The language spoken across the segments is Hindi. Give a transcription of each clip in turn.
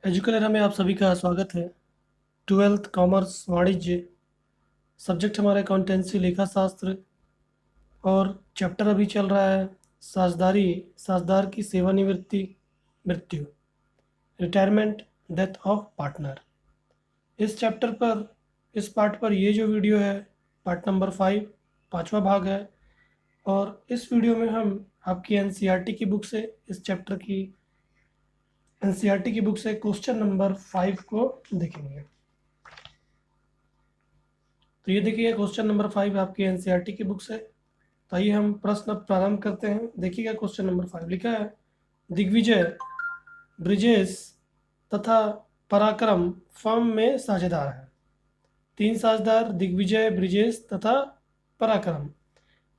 एजुकेलेरा में आप सभी का स्वागत है। ट्वेल्थ कॉमर्स वाणिज्य सब्जेक्ट हमारा अकाउंटेंसी लेखा शास्त्र और चैप्टर अभी चल रहा है साझेदारी। साझेदार की सेवानिवृत्ति मृत्यु, रिटायरमेंट, डेथ ऑफ पार्टनर। इस चैप्टर पर इस पार्ट पर ये जो वीडियो है पार्ट नंबर 5 पांचवा भाग है। और इस वीडियो में हम आपकी एनसीईआरटी की बुक से इस चैप्टर की एनसीईआरटी की बुक से क्वेश्चन नंबर 5 को देखेंगे। तो ये देखिए क्वेश्चन नंबर 5 आपकी एनसीईआरटी की बुक से। तो आइए हम प्रश्न प्रारंभ करते हैं। देखिएगा क्वेश्चन नंबर 5 लिखा है, दिग्विजय, ब्रिजेश तथा पराक्रम फर्म में साझेदार हैं। तीन साझेदार दिग्विजय, ब्रिजेश तथा पराक्रम,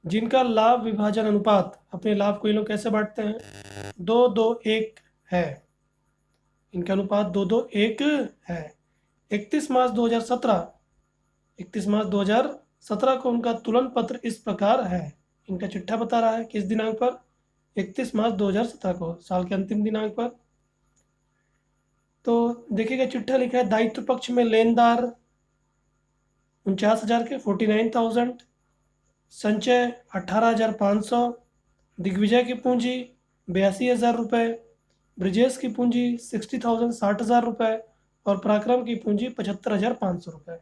जिनका लाभ विभाजन अनुपात, अपने लाभ को ये लोग कैसे बांटते हैं, 2-2-1 है। इनका अनुपात 2-2-1 है। 31 मार्च 2017 को उनका तुलन पत्र इस प्रकार है। इनका चिट्ठा बता रहा है किस दिनांक पर, 31 मार्च 2017 को, साल के अंतिम दिनांक पर। तो देखिएगा चिट्ठा लिखा है, दायित्व पक्ष में लेनदार 49,000 के 49,000, संचय 18,500, दिग्विजय की पूंजी 82,000 रुपये, ब्रिजेश की पूंजी 60,000 60,000 रुपये और पराक्रम की पूंजी 75,500 रुपये।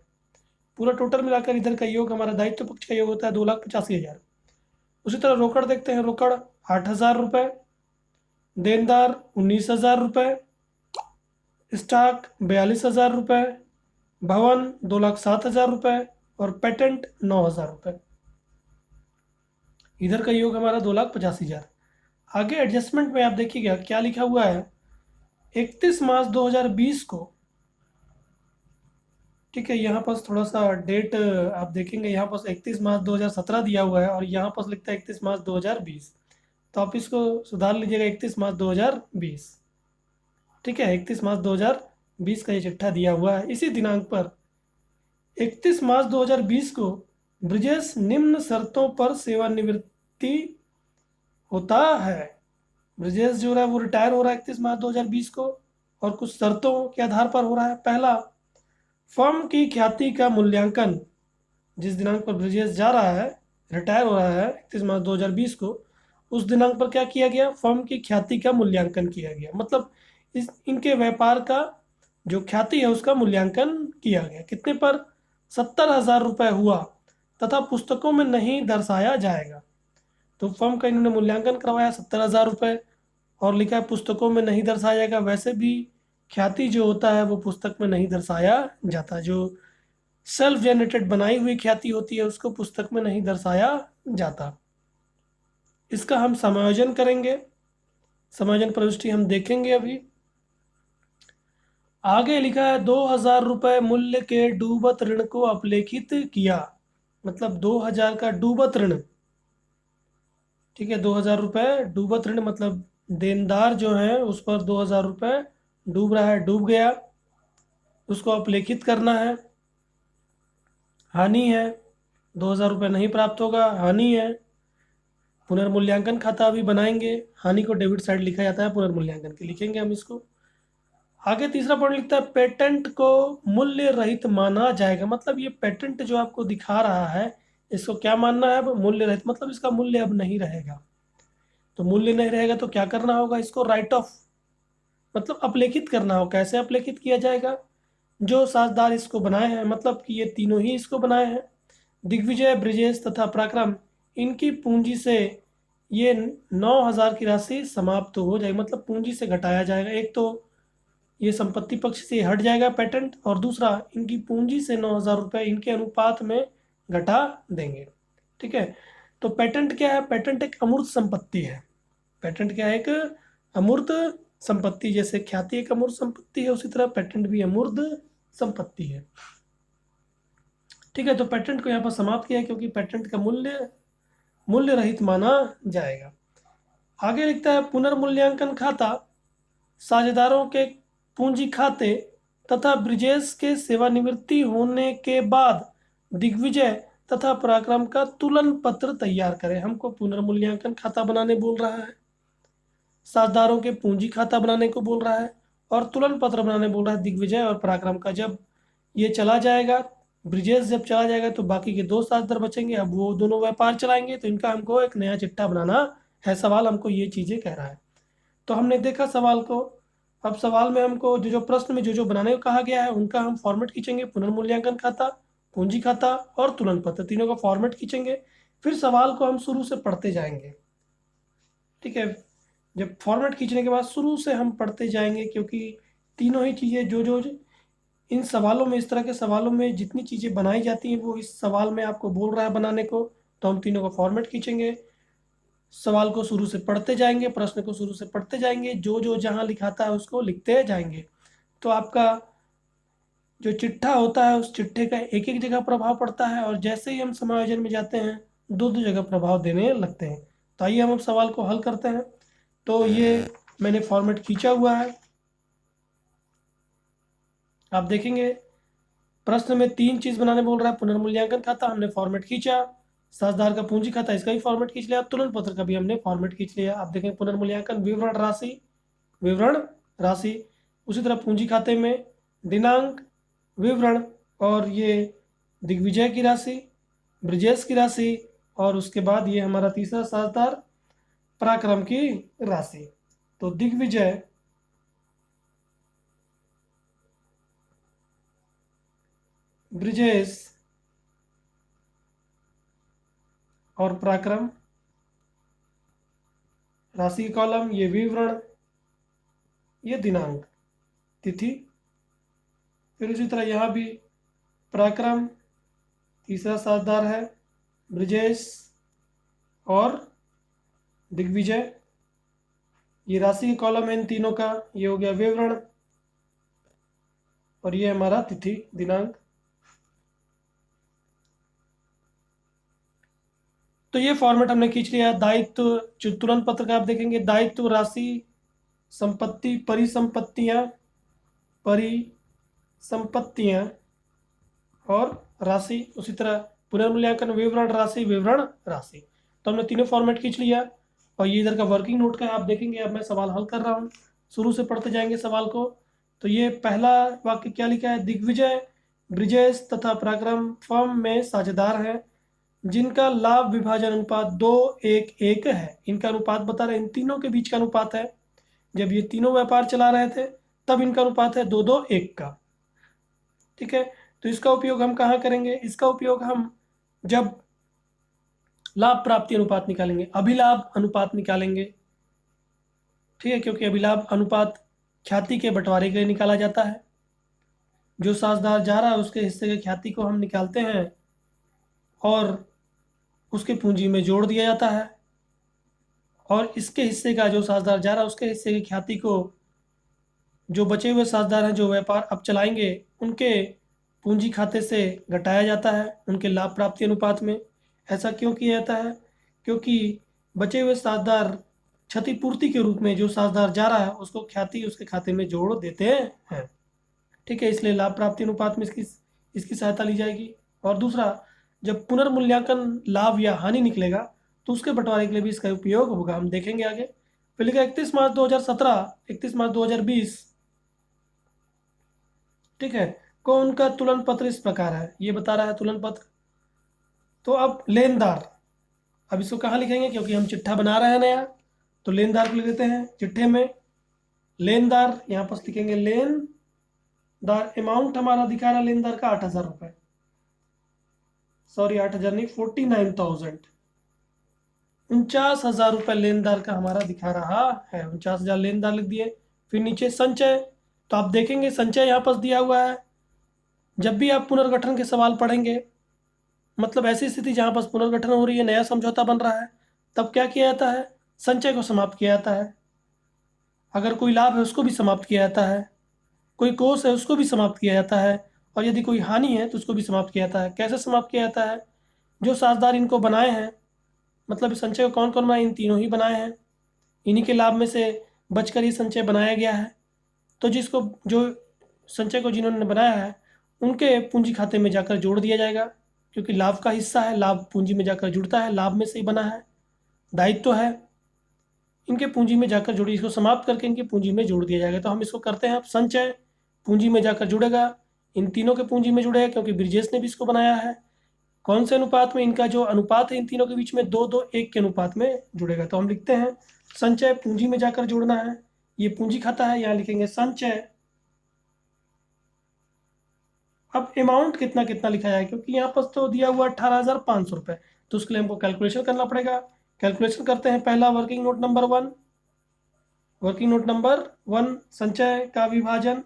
पूरा टोटल मिलाकर इधर का योग, हमारा दायित्व पक्ष का योग होता है 2,85,000। उसी तरह रोकड़ देखते हैं, रोकड़ 8,000 रुपये, देनदार 19,000 रुपये, स्टॉक 42,000 रुपये, भवन 2,07,000 रुपये और पेटेंट 9,000 रुपये। इधर का योग हमारा 2,85,000। आगे एडजस्टमेंट में आप देखिएगा क्या लिखा हुआ है, 31 मार्च 2020 को, ठीक है, यहाँ पर थोड़ा सा डेट आप देखेंगे, यहाँ पर 31 मार्च 2017 दिया हुआ है और यहाँ पर लिखता है 31 मार्च 2020। तो आप इसको सुधार लीजिएगा, 31 मार्च 2020। ठीक है, 31 मार्च 2020 का ये चिट्ठा दिया हुआ है। इसी दिनांक पर 31 मार्च 2020 को ब्रिजेश निम्न शर्तों पर सेवानिवृत्ति होता है। ब्रिजेश जो है वो रिटायर हो रहा है 31 मार्च 2020 को और कुछ शर्तों के आधार पर हो रहा है। पहला, फर्म की ख्याति का मूल्यांकन, जिस दिनांक पर ब्रिजेश जा रहा है, रिटायर हो रहा है 31 मार्च 2020 को, उस दिनांक पर क्या किया गया, फर्म की ख्याति का मूल्यांकन किया गया। मतलब इनके व्यापार का जो ख्याति है उसका मूल्यांकन किया गया। कितने पर, 70,000 रुपये हुआ तथा पुस्तकों में नहीं दर्शाया जाएगा। तो फर्म का इन्होंने मूल्यांकन करवाया 70,000 रुपये और लिखा है पुस्तकों में नहीं दर्शाया जाएगा। वैसे भी ख्याति जो होता है वो पुस्तक में नहीं दर्शाया जाता, जो सेल्फ जनरेटेड बनाई हुई ख्याति होती है उसको पुस्तक में नहीं दर्शाया जाता। इसका हम समायोजन करेंगे, समायोजन प्रविष्टि हम देखेंगे अभी। आगे लिखा है 2,000 रुपये मूल्य के डूबत ऋण को अपलेखित किया। मतलब 2,000 का डूबत ऋण, ठीक है, 2,000 रुपये डूबत ऋण, मतलब देनदार जो है उस पर 2,000 रुपये डूब रहा है, डूब गया, उसको अपलेखित करना है। हानि है, 2,000 रुपये नहीं प्राप्त होगा, हानि है। पुनर्मूल्यांकन खाता अभी बनाएंगे, हानि को डेबिट साइड लिखा जाता है, पुनर्मूल्यांकन के लिखेंगे हम इसको। आगे तीसरा पॉइंट लिखता है, पेटेंट को मूल्य रहित माना जाएगा। मतलब ये पेटेंट जो आपको दिखा रहा है इसको क्या मानना है, अब मूल्य रहित, मतलब इसका मूल्य अब नहीं रहेगा। तो मूल्य नहीं रहेगा तो क्या करना होगा, इसको राइट ऑफ, मतलब अपलेखित करना होगा। कैसे अपलेखित किया जाएगा, जो साझेदार इसको बनाए हैं, मतलब कि ये तीनों ही इसको बनाए हैं, दिग्विजय, ब्रिजेश तथा पराक्रम, इनकी पूंजी से ये 9,000 की राशि समाप्त हो जाएगी। मतलब पूंजी से घटाया जाएगा। एक तो ये संपत्ति पक्ष से हट जाएगा पेटेंट, और दूसरा इनकी पूंजी से 9,000 रुपये इनके अनुपात में घटा देंगे। ठीक है, तो पेटेंट क्या है, पेटेंट एक अमूर्त संपत्ति है। पेटेंट क्या है, एक अमूर्त संपत्ति। जैसे ख्याति एक अमूर्त संपत्ति है, उसी तरह पेटेंट भी अमूर्त संपत्ति है। ठीक है, तो पेटेंट को यहाँ पर समाप्त किया क्योंकि पेटेंट का मूल्य रहित माना जाएगा। आगे लिखता है, पुनर्मूल्यांकन खाता साझेदारों के पूंजी खाते तथा ब्रिजेश के सेवानिवृत्ति होने के बाद दिग्विजय तथा पराक्रम का तुलन पत्र तैयार करें। हमको पुनर्मूल्यांकन खाता बनाने बोल रहा है, साझेदारों के पूंजी खाता बनाने को बोल रहा है, और तुलन पत्र बनाने बोल रहा है दिग्विजय और पराक्रम का। जब ये चला जाएगा, ब्रिजेश जब चला जाएगा तो बाकी के दो साझेदार बचेंगे, अब वो दोनों व्यापार चलाएंगे, तो इनका हमको एक नया चिट्ठा बनाना है। सवाल हमको ये चीज़ें कह रहा है। तो हमने देखा सवाल को। अब सवाल में हमको जो जो प्रश्न में जो जो बनाने को कहा गया है उनका हम फॉर्मेट खींचेंगे। पुनर्मूल्यांकन खाता, पूंजी खाता और तुलन पत्र, तीनों का फॉर्मेट खींचेंगे। फिर सवाल को हम शुरू से पढ़ते जाएंगे। ठीक है, जब फॉर्मेट खींचने के बाद शुरू से हम पढ़ते जाएंगे, क्योंकि तीनों ही चीज़ें जो जो इन सवालों में, इस तरह के सवालों में जितनी चीज़ें बनाई जाती हैं वो इस सवाल में आपको बोल रहा है बनाने को, तो हम तीनों का फॉर्मेट खींचेंगे। सवाल को शुरू से पढ़ते जाएंगे, प्रश्न को शुरू से पढ़ते जाएंगे, जो जो जहाँ लिखाता है उसको लिखते जाएंगे। तो आपका जो चिट्ठा होता है उस चिट्ठे का एक एक जगह प्रभाव पड़ता है, और जैसे ही हम समायोजन में जाते हैं दो दो जगह प्रभाव देने लगते हैं। तो आइए हम अब सवाल को हल करते हैं। तो ये मैंने फॉर्मेट खींचा हुआ है, आप देखेंगे प्रश्न में तीन चीज बनाने बोल रहा है। पुनर्मूल्यांकन खाता हमने फॉर्मेट खींचा, साझेदार का पूंजी खाता इसका भी फॉर्मेट खींच लिया, तुलन पत्र का भी हमने फॉर्मेट खींच लिया। आप देखें पुनर्मूल्यांकन विवरण राशि, विवरण राशि, उसी तरह पूंजी खाते में दिनांक, विवरण, और ये दिग्विजय की राशि, ब्रिजेश की राशि, और उसके बाद ये हमारा तीसरा साझेदार पराक्रम की राशि। तो दिग्विजय, ब्रिजेश और पराक्रम, राशि की कॉलम, ये विवरण, ये दिनांक, तिथि। फिर उसी तरह यहाँ भी पराक्रम तीसरा साझेदार है, ब्रिजेश और दिग्विजय, ये राशि की कॉलम है इन तीनों का, ये हो गया विवरण, और ये हमारा तिथि दिनांक। तो ये फॉर्मेट हमने खींच लिया। दायित्व जो तुलन पत्र का आप देखेंगे, दायित्व, राशि, संपत्ति, परिसंपत्तियां, परिसंपत्तियां और राशि। उसी तरह पुनर्मूल्यांकन विवरण राशि, विवरण राशि। तो हमने तीनों फॉर्मेट खींच लिया, और ये इधर का वर्किंग नोट का है, आप देखेंगे। अब मैं सवाल हल कर रहा हूँ, शुरू से पढ़ते जाएंगे सवाल को। तो ये पहला वाक्य क्या लिखा है, दिग्विजय, ब्रिजेश तथा पराक्रम फर्म में साझेदार हैं जिनका लाभ विभाजन अनुपात 2:1:1 है। इनका अनुपात बता रहे हैं, इन तीनों के बीच का अनुपात है। जब ये तीनों व्यापार चला रहे थे तब इनका अनुपात है 2:2:1 का। ठीक है, तो इसका उपयोग हम कहाँ करेंगे, इसका उपयोग हम जब लाभ प्राप्ति अनुपात निकालेंगे, अभिलाभ अनुपात निकालेंगे। ठीक है, क्योंकि अभिलाभ अनुपात ख्याति के बंटवारे के लिए निकाला जाता है। जो साझेदार जा रहा है उसके हिस्से के ख्याति को हम निकालते हैं और उसके पूंजी में जोड़ दिया जाता है, और इसके हिस्से का जो साझेदार जा रहा है उसके हिस्से की ख्याति को जो बचे हुए साझेदार हैं जो व्यापार अब चलाएंगे उनके पूंजी खाते से घटाया जाता है उनके लाभ प्राप्ति अनुपात में। ऐसा क्यों किया जाता है, क्योंकि बचे हुए साझेदार क्षतिपूर्ति के रूप में जो साझेदार जा रहा है उसको ख्याति उसके खाते में जोड़ देते हैं। ठीक है, इसलिए लाभ प्राप्ति अनुपात में इसकी सहायता ली जाएगी। और दूसरा, जब पुनर्मूल्यांकन लाभ या हानि निकलेगा तो उसके बंटवारे के लिए भी इसका उपयोग होगा, हम देखेंगे आगे। फिर लिखा 31 मार्च 2017, 31 मार्च 2020, ठीक है, को उनका तुलन पत्र इस प्रकार है, ये बता रहा है तुलन पत्र। तो अब लेनदार, अब इसको कहाँ लिखेंगे, क्योंकि हम चिट्ठा बना रहे हैं नया, तो लेनदार को लिख देते हैं चिट्ठे में। लेनदार यहाँ पर लिखेंगे लेनदार, अमाउंट हमारा दिखा रहा है लेनदार का 8,000 रुपये, सॉरी 8,000 नहीं, 49,000, 49,000 रुपये लेनदार का हमारा दिखा रहा है। 49,000 लेनदार लिख दिए। फिर नीचे संचय, तो आप देखेंगे संचय यहाँ पर दिया हुआ है। जब भी आप पुनर्गठन के सवाल पढ़ेंगे, मतलब ऐसी स्थिति जहाँ पर पुनर्गठन हो रही है, नया समझौता बन रहा है, तब क्या किया जाता है, संचय को समाप्त किया जाता है। अगर कोई लाभ है उसको भी समाप्त किया जाता है, कोई कोष है उसको भी समाप्त किया जाता है, और यदि कोई हानि है तो उसको भी समाप्त किया जाता है। कैसे समाप्त किया जाता है, जो साझेदार इनको बनाए हैं, मतलब संचय को कौन कौन बनाए, इन तीनों ही बनाए हैं, इन्हीं के लाभ में से बचकर ये संचय बनाया गया है। तो जिसको जो संचय को जिन्होंने बनाया है उनके पूंजी खाते में जाकर जोड़ दिया जाएगा, क्योंकि लाभ का हिस्सा है, लाभ पूंजी में जाकर जुड़ता है, लाभ में से ही बना है, दायित्व है। इनके पूंजी में जाकर जुड़ी, इसको समाप्त करके इनकी पूंजी में जोड़ दिया जाएगा। तो हम इसको करते हैं। अब संचय पूंजी में जाकर जुड़ेगा, इन तीनों के पूंजी में जुड़ेगा क्योंकि ब्रिजेश ने भी इसको बनाया है। कौन से अनुपात में? इनका जो अनुपात है इन तीनों के बीच में 2-2-1 के अनुपात में जुड़ेगा। तो हम लिखते हैं संचय पूंजी में जाकर जुड़ना है। ये पूंजी खाता है, यहाँ लिखेंगे संचय। अब अमाउंट कितना कितना लिखा जाए, क्योंकि यहाँ पर तो दिया हुआ 18,500 रुपये, तो उसके लिए हमको कैलकुलेशन करना पड़ेगा। कैलकुलेशन करते हैं। पहला working note number 1, working note number 1 संचय का विभाजन।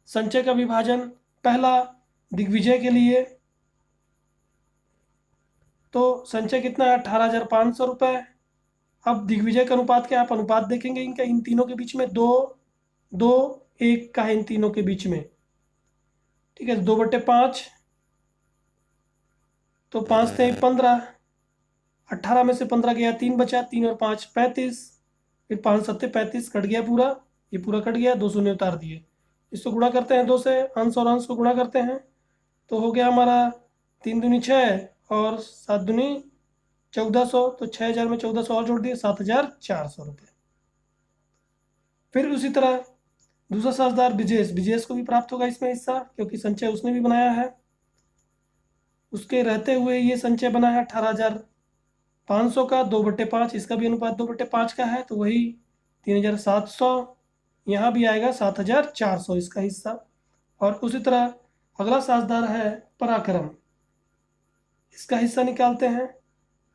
संचय का विभाजन पहला दिग्विजय के लिए, तो संचय कितना है? 18,500 रुपये। अब दिग्विजय का अनुपात क्या? आप अनुपात देखेंगे इनका, इन तीनों के बीच में 2-2-1 का है इन तीनों के बीच में, ठीक है। 2/5, तो 5 थे 15, 18 में से 15 गया, 3 बचा, 3 और 5 35, फिर 5 7 35 कट गया पूरा, ये पूरा कट गया, 2 शून्य उतार दिए। इसको गुणा करते हैं 2 से, अंश और अंश को गुणा करते हैं तो हो गया हमारा 3 दूनी 6 और 7 दूनी 1400, तो 6,000 में 1400 और जोड़ दिए, 7,400 रुपये। फिर उसी तरह दूसरा साझेदार ब्रिजेश, ब्रिजेश को भी प्राप्त होगा इसमें हिस्सा, क्योंकि संचय उसने भी बनाया है। उसके रहते हुए ये संचय बना है 18,500 का, 2/5, इसका भी अनुपात 2/5 का है, तो वही 3,700। यहाँ भी आएगा 7,400 इसका हिस्सा। और उसी तरह अगला साझेदार है पराक्रम, इसका हिस्सा निकालते हैं।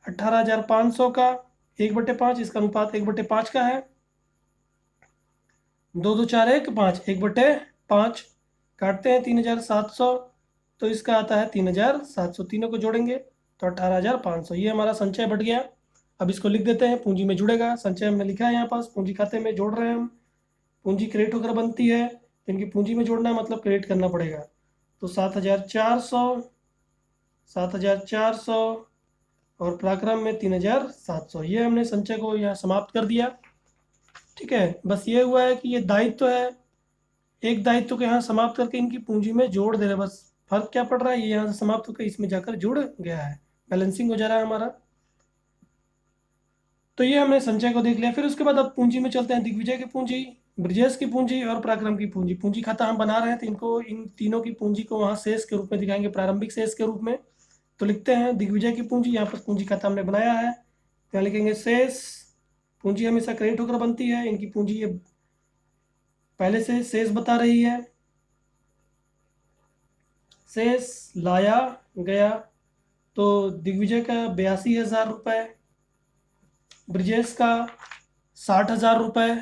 18,500 का 1/5, इसका अनुपात 1/5 का है। 2 2 4 1 5, 1/5 काटते हैं 3,700, तो इसका आता है 3,700। तीनों को जोड़ेंगे तो 18,500। ये हमारा संचय बढ़ गया। अब इसको लिख देते हैं, पूंजी में जुड़ेगा। संचय हमने लिखा है यहाँ पास, पूंजी खाते में जोड़ रहे हैं हम। पूंजी क्रेडिट होकर बनती है, तो इनकी पूंजी में जोड़ना है मतलब क्रेडिट करना पड़ेगा। तो 7,400, 7,400 और पराक्रम में 3,700। ये हमने संचय को यहाँ समाप्त कर दिया, ठीक है। बस ये हुआ है कि ये दायित्व है, एक दायित्व को यहाँ समाप्त करके इनकी पूंजी में जोड़ दे रहे हैं। बस फर्क क्या पड़ रहा है, ये यहाँ से समाप्त होकर इसमें जाकर जुड़ गया है, बैलेंसिंग हो जा रहा है हमारा। तो ये हमने संचय को देख लिया। फिर उसके बाद अब पूंजी में चलते हैं। दिग्विजय की पूंजी, ब्रिजेश की पूंजी और पराक्रम की पूंजी। पूंजी खाता हम बना रहे हैं, तो इनको, इन तीनों की पूंजी को वहाँ शेष के रूप में दिखाएंगे, प्रारंभिक शेष के रूप में। तो लिखते हैं दिग्विजय की पूंजी, यहाँ पर पूंजी खाता हमने बनाया है, यहाँ लिखेंगे शेष। पूंजी हमेशा क्रेडिट होकर बनती है, इनकी पूंजी ये पहले से शेष बता रही है। शेष लाया गया, तो दिग्विजय का 82,000 रुपये, ब्रिजेश का 60,000 रुपये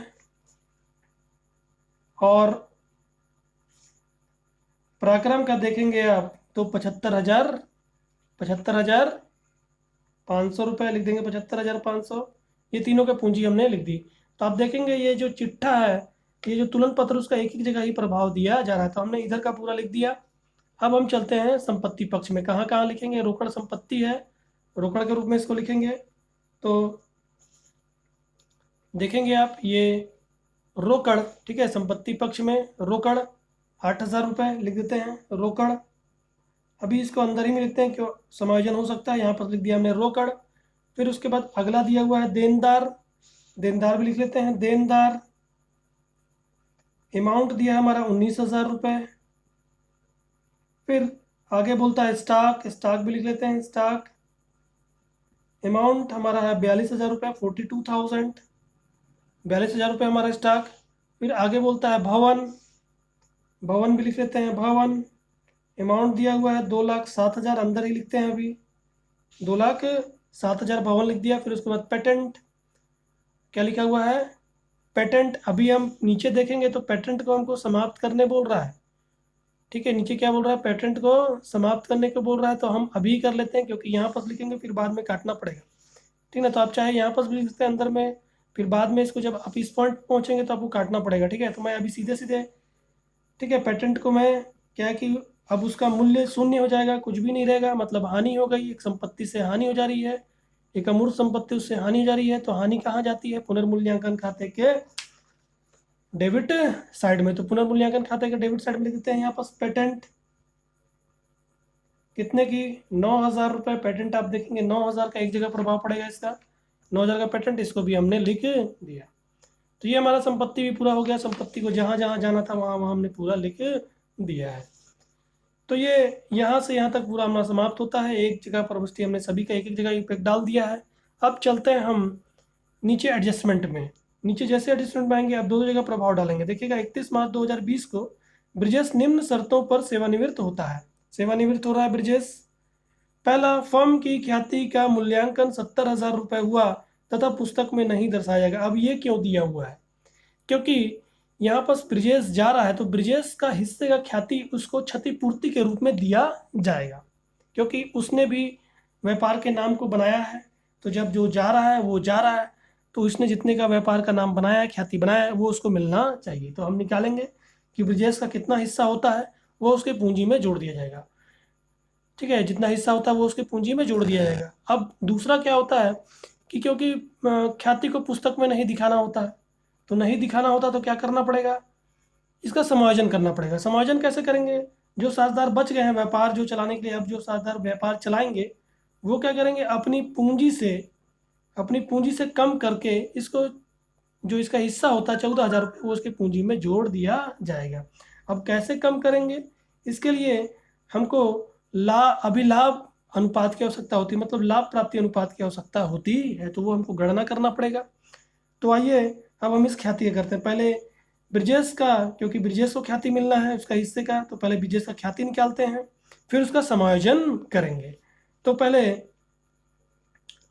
और पराक्रम का देखेंगे आप तो 75,500 रुपये लिख देंगे, 75,500। ये तीनों का पूंजी हमने लिख दी। तो आप देखेंगे ये जो चिट्ठा है, ये जो तुलन पत्र, उसका एक ही जगह ही प्रभाव दिया जा रहा है, तो हमने इधर का पूरा लिख दिया। अब हम चलते हैं संपत्ति पक्ष में। कहाँ कहाँ लिखेंगे? रोकड़ संपत्ति है, रोकड़ के रूप में इसको लिखेंगे। तो देखेंगे आप ये रोकड़, ठीक है। संपत्ति पक्ष में रोकड़ 8,000 रुपये लिख देते हैं, रोकड़। अभी इसको अंदर ही में लिखते हैं, क्यों समायोजन हो सकता है, यहाँ पर लिख दिया हमने रोकड़। फिर उसके बाद अगला दिया हुआ है देनदार, देनदार भी लिख लेते हैं, देनदार। अमाउंट दिया है हमारा 19,000 रुपये। फिर आगे बोलता है स्टॉक, स्टॉक भी लिख लेते हैं, स्टॉक। अमाउंट हमारा है 42,000 रुपये, 42,000, 42,000 रुपये हमारा स्टॉक। फिर आगे बोलता है भवन, भवन भी लिख लेते हैं, भवन। अमाउंट दिया हुआ है 2,07,000, अंदर ही लिखते हैं अभी, 2,07,000 भवन लिख दिया। फिर उसके बाद पेटेंट, क्या लिखा हुआ है? पेटेंट। अभी हम नीचे देखेंगे तो पेटेंट को हमको समाप्त करने बोल रहा है, ठीक है। नीचे क्या बोल रहा है? पेटेंट को समाप्त करने को बोल रहा है, तो हम अभी कर लेते हैं, क्योंकि यहाँ पर लिखेंगे फिर बाद में काटना पड़ेगा, ठीक है। तो आप चाहे यहाँ पर भी लिख सकते हैं अंदर में, फिर बाद में इसको जब आप इस पॉइंट पहुँचेंगे तो आपको काटना पड़ेगा, ठीक है। तो मैं अभी सीधे सीधे, ठीक है, पेटेंट को मैं क्या है कि अब उसका मूल्य शून्य हो जाएगा, कुछ भी नहीं रहेगा, मतलब हानि हो गई, एक संपत्ति से हानि हो जा रही है, एक अमूर्त संपत्ति उससे हानि हो जा रही है। तो हानि कहाँ जाती है? पुनर्मूल्यांकन खाते के डेबिट साइड में। तो पुनर्मूल्यांकन खाते के डेबिट साइड में लिख देते हैं यहाँ पर पेटेंट। कितने की? 9,000 रुपये पेटेंट। आप देखेंगे 9,000 का एक जगह प्रभाव पड़ेगा इसका, 9,000 का पेटेंट, इसको भी हमने लिख दिया। तो ये हमारा संपत्ति भी पूरा हो गया, संपत्ति को जहाँ जहाँ जाना था वहाँ वहाँ हमने पूरा लिख दिया है। तो ये यहाँ से यहाँ तक पूरा हमारा समाप्त होता है। एक जगह पर बस्ती हमने सभी का एक एक जगह इम्पैक्ट डाल दिया है। अब चलते हैं हम नीचे एडजस्टमेंट में। नीचे जैसे एडजस्टमेंट में आएंगे अब दो जगह प्रभाव डालेंगे। देखिएगा 31 मार्च 2020 को ब्रिजेश निम्न शर्तों पर सेवानिवृत्त होता है। सेवानिवृत्त हो रहा है ब्रिजेश। पहला, फर्म की ख्याति का मूल्यांकन 70,000 रुपये हुआ तथा पुस्तक में नहीं दर्शाया गया। अब ये क्यों दिया हुआ है? क्योंकि यहाँ पर ब्रिजेश जा रहा है तो ब्रिजेश का हिस्से का ख्याति उसको क्षतिपूर्ति के रूप में दिया जाएगा, क्योंकि उसने भी व्यापार के नाम को बनाया है। तो जब जो जा रहा है वो जा रहा है, तो उसने जितने का व्यापार का नाम बनाया है, ख्याति बनाया है, वो उसको मिलना चाहिए। तो हम निकालेंगे कि ब्रिजेश का कितना हिस्सा होता है वो उसके पूंजी में जोड़ दिया जाएगा। ठीक है, जितना हिस्सा होता है वो उसके पूंजी में जोड़ दिया जाएगा। अब दूसरा क्या होता है कि क्योंकि ख्याति को पुस्तक में नहीं दिखाना होता है, तो नहीं दिखाना होता तो क्या करना पड़ेगा? इसका समायोजन करना पड़ेगा। समायोजन कैसे करेंगे? जो साझेदार बच गए हैं व्यापार जो चलाने के लिए, अब जो साझेदार व्यापार चलाएंगे वो क्या करेंगे? अपनी पूंजी से कम करके इसको, जो इसका हिस्सा होता है 14,000 रुपये, वो उसके पूंजी में जोड़ दिया जाएगा। अब कैसे कम करेंगे? इसके लिए हमको अभिलाभ अनुपात की आवश्यकता होती है, मतलब लाभ प्राप्ति अनुपात की आवश्यकता होती है, तो वो हमको गणना करना पड़ेगा। तो आइए अब हम इस ख्याति का करते हैं। पहले ब्रिजेश का, क्योंकि ब्रिजेश को ख्याति मिलना है उसका हिस्से का, तो पहले ब्रिजेश का ख्याति निकालते हैं, फिर उसका समायोजन करेंगे। तो पहले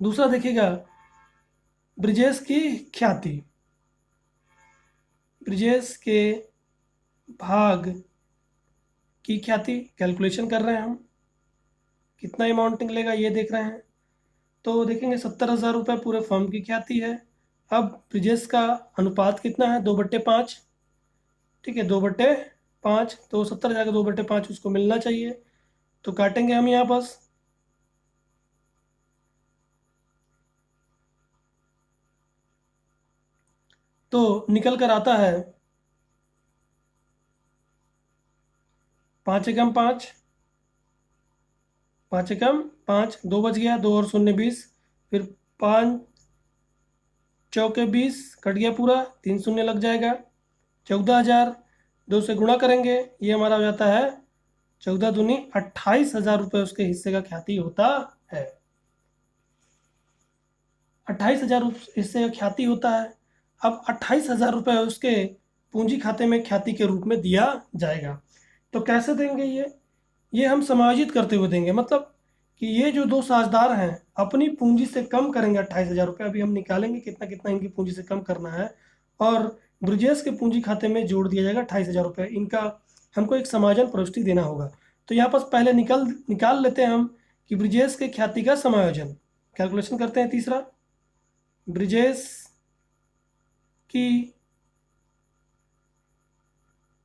दूसरा देखिएगा, ब्रिजेश की ख्याति, ब्रिजेश के भाग की ख्याति कैलकुलेशन कर रहे हैं हम, कितना अमाउंट निकलेगा ये देख रहे हैं। तो देखेंगे 70,000 रुपये पूरे फर्म की ख्याति है। अब ब्रिजेश का अनुपात कितना है? 2/5। ठीक है, 2/5, तो 70,000 का 2/5 उसको मिलना चाहिए। तो काटेंगे हम यहाँ पास, तो निकल कर आता है 5 एकम 5, 5 एकम 5, 2 बच गया, 2 और 0 20, फिर 5 चौके 20, कट गया पूरा, 3 शून्य लग जाएगा। 14,000 2 से गुणा करेंगे, ये हमारा हो जाता है 14 दूनी 28,000 रुपये उसके हिस्से का ख्याति होता है। 28,000 हिस्से का ख्याति होता है। अब 28,000 रुपये उसके पूंजी खाते में ख्याति के रूप में दिया जाएगा। तो कैसे देंगे ये हम समायोजित करते हुए देंगे, मतलब कि ये जो दो साझेदार हैं अपनी पूंजी से कम करेंगे 28,000 रुपये। अभी हम निकालेंगे कितना कितना इनकी पूंजी से कम करना है, और ब्रिजेश के पूंजी खाते में जोड़ दिया जाएगा 28,000 रुपये। इनका हमको एक समायोजन प्रविष्टि देना होगा। तो यहाँ पर पहले निकाल लेते हैं हम कि ब्रिजेश के ख्याति का समायोजन। कैलकुलेशन करते हैं। तीसरा, ब्रिजेश की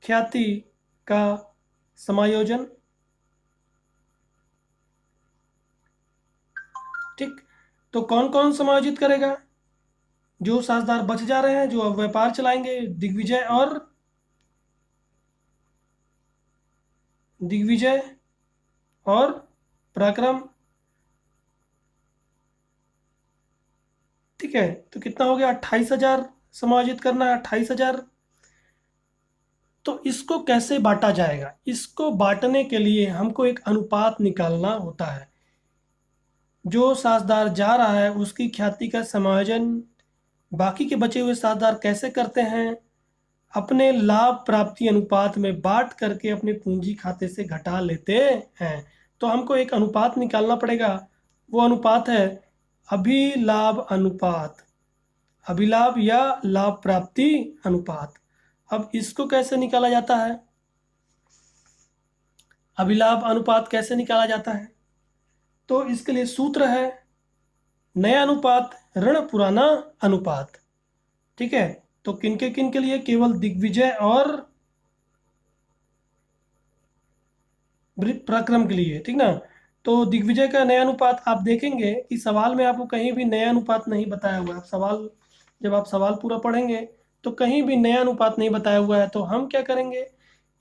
ख्याति का समायोजन। ठीक, तो कौन कौन समायोजित करेगा? जो साझेदार बच जा रहे हैं, जो अब व्यापार चलाएंगे, दिग्विजय और पराक्रम। ठीक है, तो कितना हो गया? 28,000 समायोजित करना है, 28,000। तो इसको कैसे बांटा जाएगा? इसको बांटने के लिए हमको एक अनुपात निकालना होता है। जो साझेदार जा रहा है उसकी ख्याति का समायोजन बाकी के बचे हुए साझेदार कैसे करते हैं? अपने लाभ प्राप्ति अनुपात में बांट करके अपने पूंजी खाते से घटा लेते हैं। तो हमको एक अनुपात निकालना पड़ेगा, वो अनुपात है अभिलाभ अनुपात, अभिलाभ या लाभ प्राप्ति अनुपात। अब इसको कैसे निकाला जाता है? अभिलाभ अनुपात कैसे निकाला जाता है? तो इसके लिए सूत्र है नया अनुपात ऋण पुराना अनुपात। ठीक है, तो किन के लिए? केवल दिग्विजय और पराक्रम के लिए। ठीक ना? तो दिग्विजय का नया अनुपात आप देखेंगे कि सवाल में आपको कहीं भी नया अनुपात नहीं बताया हुआ है। जब आप सवाल पूरा पढ़ेंगे तो कहीं भी नया अनुपात नहीं बताया हुआ है। तो हम क्या करेंगे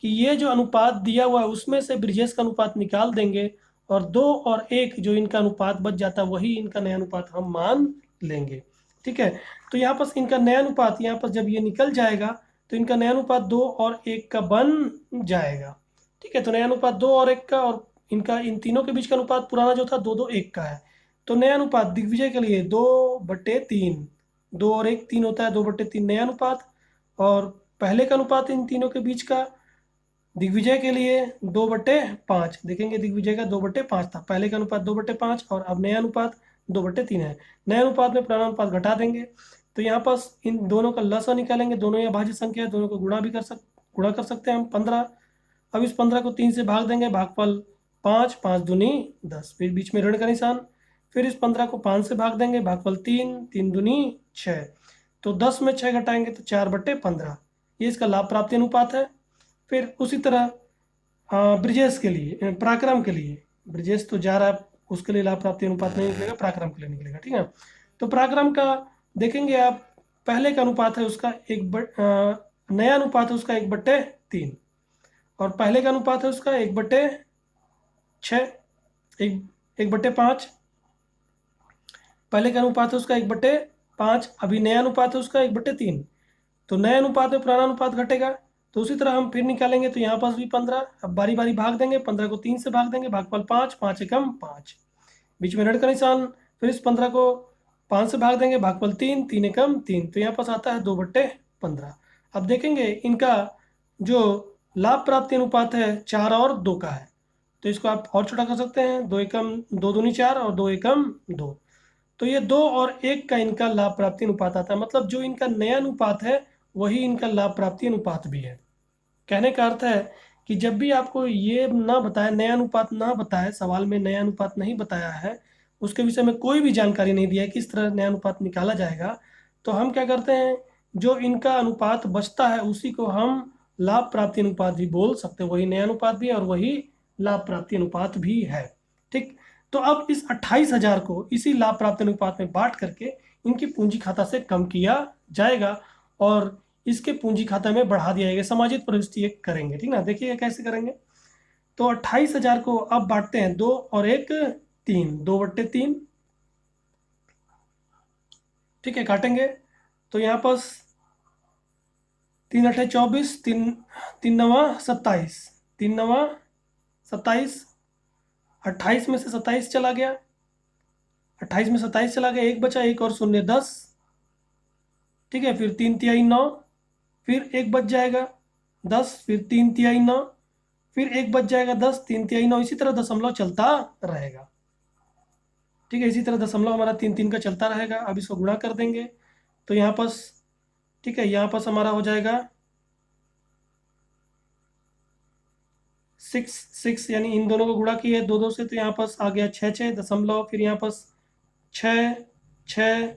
कि ये जो अनुपात दिया हुआ है उसमें से ब्रिजेश का अनुपात निकाल देंगे और 2 और 1 जो इनका अनुपात बच जाता है वही इनका नया अनुपात हम मान लेंगे। ठीक है, तो यहाँ पर इनका नया अनुपात यहाँ पर जब ये निकल जाएगा तो इनका नया अनुपात 2 और 1 का बन जाएगा। ठीक है, तो नया अनुपात 2 और 1 का, और इनका इन तीनों के बीच का अनुपात पुराना जो था 2 2 1 का है। तो नया अनुपात दिग्विजय के लिए 2/3, 2 और 1 3 होता है, 2/3 नया अनुपात। और पहले का अनुपात इन तीनों के बीच का दिग्विजय के लिए 2/5 देखेंगे, दिग्विजय का 2/5 था, पहले का अनुपात 2/5 और अब नया अनुपात 2/3 है। नए अनुपात में पुराना अनुपात घटा देंगे, तो यहाँ पर इन दोनों का लसा निकालेंगे, दोनों यह भाज्य संख्या है, दोनों को गुणा कर सकते हैं हम 15। अब इस 15 को 3 से भाग देंगे, भागफल 5, 5 दूनी 10, फिर बीच में ऋण का निशान, फिर इस 15 को 5 से भाग देंगे, भागफल 3, 3 दूनी 6, तो 10 में 6 घटाएंगे तो 4/15, ये इसका लाभ प्राप्ति अनुपात है। फिर उसी तरह ब्रिजेश के लिए, पराक्रम के लिए, ब्रिजेश तो जा रहा है, उसके लिए लाभ प्राप्ति अनुपात नहीं निकलेगा, पराक्रम के लिए निकलेगा। ठीक है, तो पराक्रम का देखेंगे आप, पहले का अनुपात है उसका नया अनुपात है उसका 1/3, और पहले का अनुपात है उसका 1/6, 1/5, पहले का अनुपात है उसका 1/5, अभी नया अनुपात है उसका 1/3, तो नए अनुपात में पुराना अनुपात घटेगा, तो उसी तरह हम फिर निकालेंगे, तो यहाँ पास भी 15, अब बारी बारी भाग देंगे, 15 को 3 से भाग देंगे, भागफल 5, 5 एकम 5, बीच में ऋण का निशान, फिर इस 15 को 5 से भाग देंगे, भागफल 3, 3 एकम 3, तो यहाँ पास आता है 2/15। अब देखेंगे इनका जो लाभ प्राप्ति अनुपात है 4 और 2 का है, तो इसको आप और छोटा कर सकते हैं, 2 एकम 2 दूनी 4 और 2 एकम 2, तो ये 2 और 1 का इनका लाभ प्राप्ति अनुपात आता है। मतलब जो इनका नया अनुपात है वही इनका लाभ प्राप्ति अनुपात भी है। कहने का अर्थ है कि जब भी आपको ये ना बताए, नया अनुपात ना बताए, सवाल में नया अनुपात नहीं बताया है, उसके विषय में कोई भी जानकारी नहीं दिया है किस तरह नया अनुपात निकाला जाएगा, तो हम क्या करते हैं, जो इनका अनुपात बचता है उसी को हम लाभ प्राप्ति अनुपात भी बोल सकते हैं, वही नया अनुपात भी है और वही लाभ प्राप्ति अनुपात भी है। ठीक, तो अब इस 28,000 को इसी लाभ प्राप्ति अनुपात में बांट करके इनकी पूंजी खाता से कम किया जाएगा और इसके पूंजी खाता में बढ़ा दिया जाएगा, समाजित प्रविष्टि एक करेंगे। ठीक ना, देखिए कैसे करेंगे, तो 28,000 को अब बांटते हैं 2 और 1 3, 2/3। ठीक है, काटेंगे, तो यहाँ पास 3 8 24, 3 9 27, 3 9 27, 28 में से 27 चला गया, 28 में 27 चला गया, एक बचा, एक और शून्य 10। ठीक है, फिर 3 तिहाई 9, फिर एक बच जाएगा 10, फिर 3 तिहाई 9, फिर एक बच जाएगा 10, 3 तिहाई 9, इसी तरह दशमलव चलता रहेगा। ठीक है, इसी तरह दशमलव हमारा 3 3 का चलता रहेगा। अब इसको गुणा कर देंगे, तो यहाँ पास, ठीक है, यहाँ पास हमारा हो जाएगा 6 6, यानी इन दोनों को गुणा किए 2 2 से, तो यहाँ पास आ गया 6 6 दशमलव, फिर यहाँ पास 6 6,